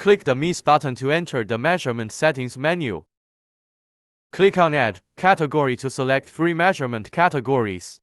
Click the Miss button to enter the measurement settings menu. Click on Add Category to select 3 measurement categories: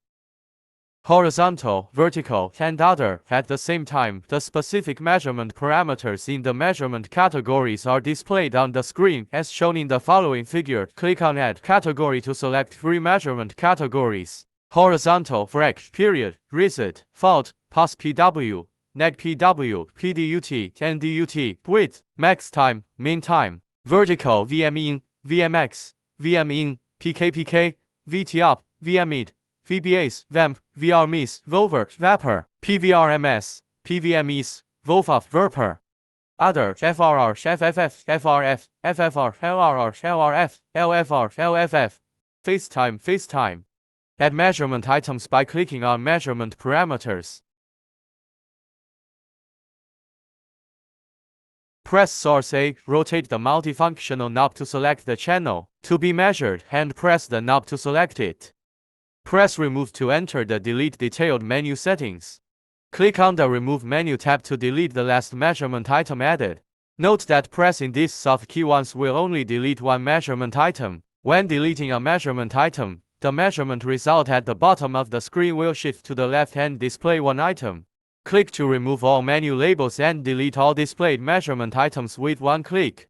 horizontal, vertical, and other. At the same time, the specific measurement parameters in the measurement categories are displayed on the screen as shown in the following figure. Click on Add Category to select 3 measurement categories: horizontal, frac, period, reset, fault, pass PW, neg PW, PDUT, and DUT, width, max time, mean time; vertical, VM in, VMX, VM in, PKPK, VT up, VMid, VBAs, VAMP, VRMIS, VOVER, VAPOR, PVRMS, PVMEs, VOFAF, VERPER. Other, FRR, FFF, FRF, FFR, LRR, LRF, LFR, LFF. FaceTime. Add measurement items by clicking on Measurement Parameters. Press Source A, rotate the multifunctional knob to select the channel to be measured, and press the knob to select it. Press Remove to enter the Delete Detailed menu settings. Click on the Remove menu tab to delete the last measurement item added. Note that pressing this soft key once will only delete one measurement item. When deleting a measurement item, the measurement result at the bottom of the screen will shift to the left and display one item. Click to remove all menu labels and delete all displayed measurement items with one click.